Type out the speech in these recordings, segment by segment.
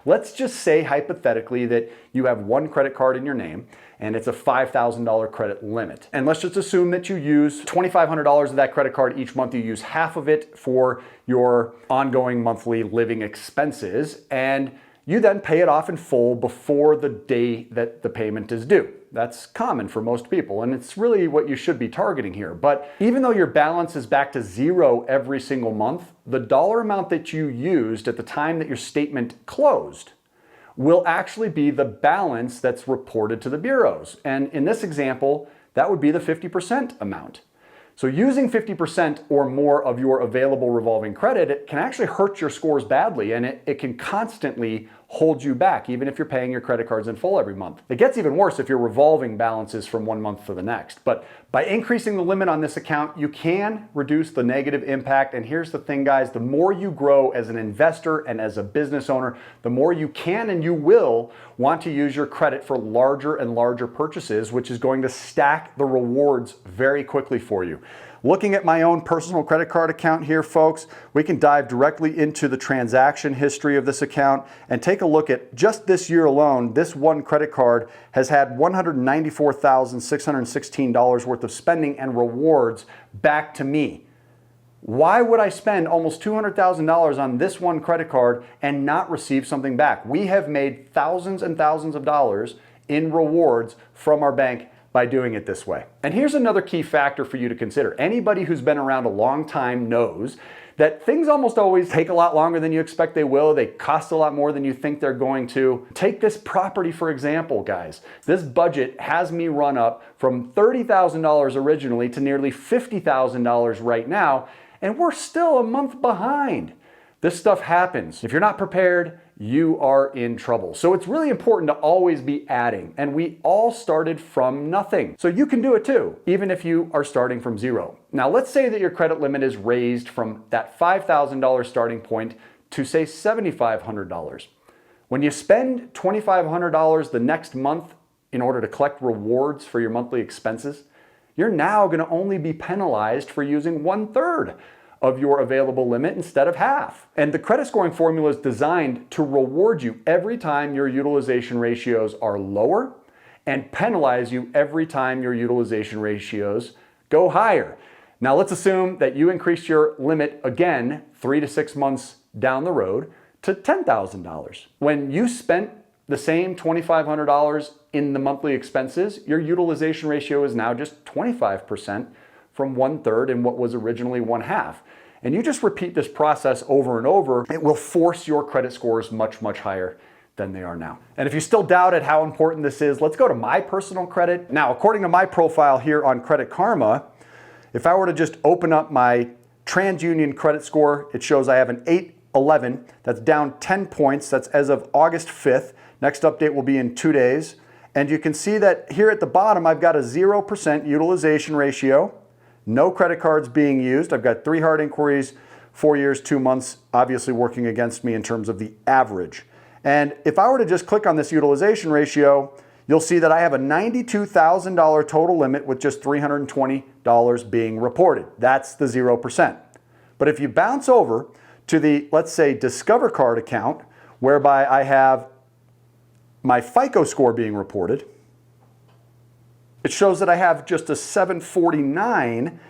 Let's just say hypothetically that you have one credit card in your name and it's a $5,000 credit limit. And let's just assume that you use $2,500 of that credit card each month. You use half of it for your ongoing monthly living expenses, and you then pay it off in full before the day that the payment is due. That's common for most people, and it's really what you should be targeting here. But even though your balance is back to zero every single month, the dollar amount that you used at the time that your statement closed will actually be the balance that's reported to the bureaus. And in this example, that would be the 50% amount. So using 50% or more of your available revolving credit, it can actually hurt your scores badly, and it can constantly hold you back, even if you're paying your credit cards in full every month. It gets even worse if you're revolving balances from one month to the next. But by increasing the limit on this account, you can reduce the negative impact. And here's the thing, guys, the more you grow as an investor and as a business owner, the more you can and you will want to use your credit for larger and larger purchases, which is going to stack the rewards very quickly for you. Looking at my own personal credit card account here, folks, we can dive directly into the transaction history of this account and take a look at just this year alone. This one credit card has had $194,616 worth of spending and rewards back to me. Why would I spend almost $200,000 on this one credit card and not receive something back? We have made thousands and thousands of dollars in rewards from our bank by doing it this way. And here's another key factor for you to consider. Anybody who's been around a long time knows that things almost always take a lot longer than you expect they will. They cost a lot more than you think they're going to. Take this property, for example, guys. This budget has me run up from $30,000 originally to nearly $50,000 right now, and we're still a month behind. This stuff happens. If you're not prepared, you are in trouble. So it's really important to always be adding, and we all started from nothing. So you can do it too, even if you are starting from zero. Now let's say that your credit limit is raised from that $5,000 starting point to say $7,500. When you spend $2,500 the next month in order to collect rewards for your monthly expenses, you're now gonna only be penalized for using 1/3 of your available limit instead of half. And the credit scoring formula is designed to reward you every time your utilization ratios are lower and penalize you every time your utilization ratios go higher. Now let's assume that you increase your limit again 3 to 6 months down the road to $10,000. When you spent the same $2,500 in the monthly expenses, your utilization ratio is now just 25% from 1/3 in what was originally 1/2. And you just repeat this process over and over, it will force your credit scores much, much higher than they are now. And if you still doubt at how important this is, let's go to my personal credit. Now, according to my profile here on Credit Karma, if I were to just open up my TransUnion credit score, it shows I have an 811. That's down 10 points. That's as of August 5th. Next update will be in 2 days. And you can see that here at the bottom, I've got a 0% utilization ratio. No credit cards being used. I've got 3 hard inquiries, 4 years, 2 months, obviously working against me in terms of the average. And if I were to just click on this utilization ratio, you'll see that I have a $92,000 total limit with just $320 being reported. That's the 0%. But if you bounce over to the, let's say, Discover Card account, whereby I have my FICO score being reported, it shows that I have just a 749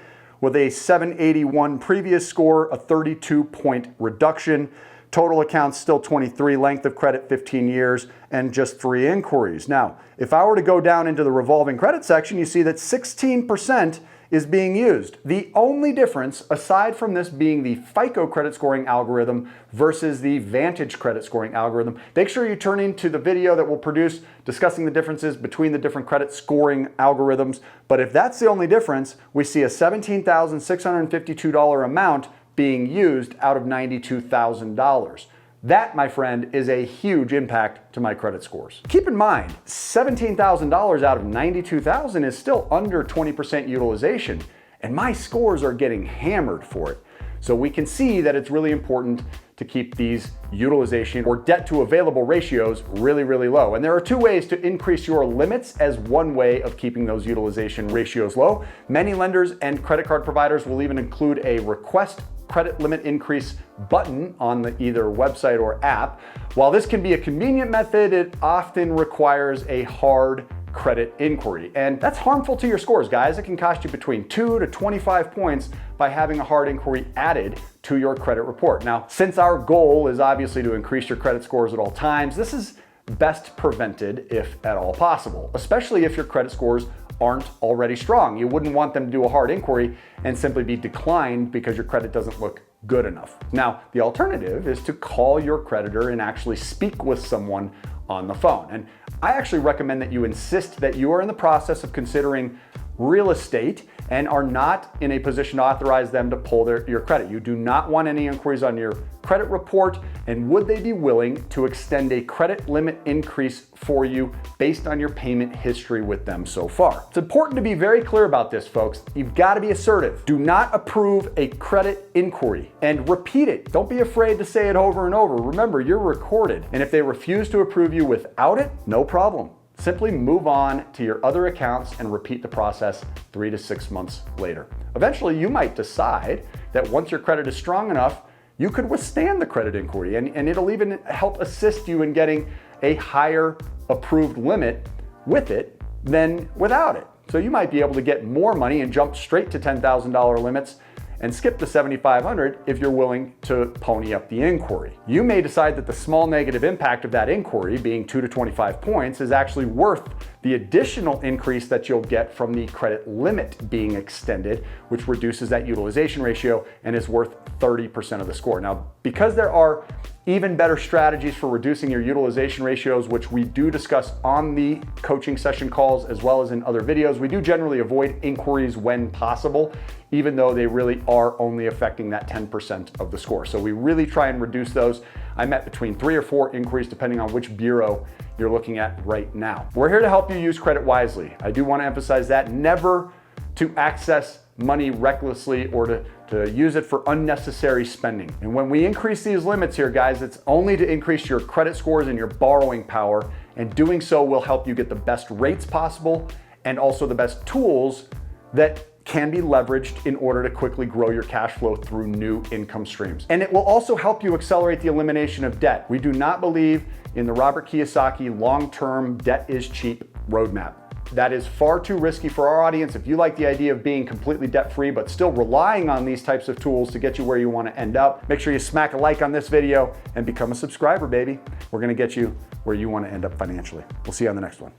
with a 781 previous score, a 32-point reduction. Total accounts still 23, length of credit 15 years, and just 3 inquiries. Now, if I were to go down into the revolving credit section, you see that 16% is being used. The only difference, aside from this being the FICO credit scoring algorithm versus the Vantage credit scoring algorithm, make sure you turn into the video that we'll produce discussing the differences between the different credit scoring algorithms. But if that's the only difference, we see a $17,652 amount being used out of $92,000. That, my friend, is a huge impact to my credit scores. Keep in mind, $17,000 out of $92,000 is still under 20% utilization, and my scores are getting hammered for it. So we can see that it's really important to keep these utilization or debt to available ratios really, really low. And there are 2 ways to increase your limits as one way of keeping those utilization ratios low. Many lenders and credit card providers will even include a request credit limit increase button on the either website or app. While this can be a convenient method, it often requires a hard credit inquiry. And that's harmful to your scores, guys. It can cost you between 2 to 25 points by having a hard inquiry added to your credit report. Now, since our goal is obviously to increase your credit scores at all times, this is best prevented if at all possible, especially if your credit scores aren't already strong. You wouldn't want them to do a hard inquiry and simply be declined because your credit doesn't look good enough. Now, the alternative is to call your creditor and actually speak with someone on the phone. And I actually recommend that you insist that you are in the process of considering real estate and are not in a position to authorize them to pull your credit. You do not want any inquiries on your credit report, and would they be willing to extend a credit limit increase for you based on your payment history with them so far? It's important to be very clear about this, folks. You've got to be assertive. Do not approve a credit inquiry and repeat it. Don't be afraid to say it over and over. Remember, you're recorded, and if they refuse to approve you without it, no problem. Simply move on to your other accounts and repeat the process 3 to 6 months later. Eventually, you might decide that once your credit is strong enough, you could withstand the credit inquiry, and it'll even help assist you in getting a higher approved limit with it than without it. So you might be able to get more money and jump straight to $10,000 limits and skip the $7,500 if you're willing to pony up the inquiry. You may decide that the small negative impact of that inquiry, being 2 to 25 points, is actually worth the additional increase that you'll get from the credit limit being extended, which reduces that utilization ratio and is worth 30% of the score. Now, because there are even better strategies for reducing your utilization ratios, which we do discuss on the coaching session calls as well as in other videos, we do generally avoid inquiries when possible, even though they really are only affecting that 10% of the score. So we really try and reduce those. I met between 3 or 4 inquiries depending on which bureau you're looking at right now. We're here to help you use credit wisely. I do want to emphasize that, never to access money recklessly or to use it for unnecessary spending. And when we increase these limits here, guys, it's only to increase your credit scores and your borrowing power, and doing so will help you get the best rates possible and also the best tools that can be leveraged in order to quickly grow your cash flow through new income streams. And it will also help you accelerate the elimination of debt. We do not believe in the Robert Kiyosaki long-term debt is cheap roadmap. That is far too risky for our audience. If you like the idea of being completely debt-free but still relying on these types of tools to get you where you want to end up, make sure you smack a like on this video and become a subscriber, baby. We're going to get you where you want to end up financially. We'll see you on the next one.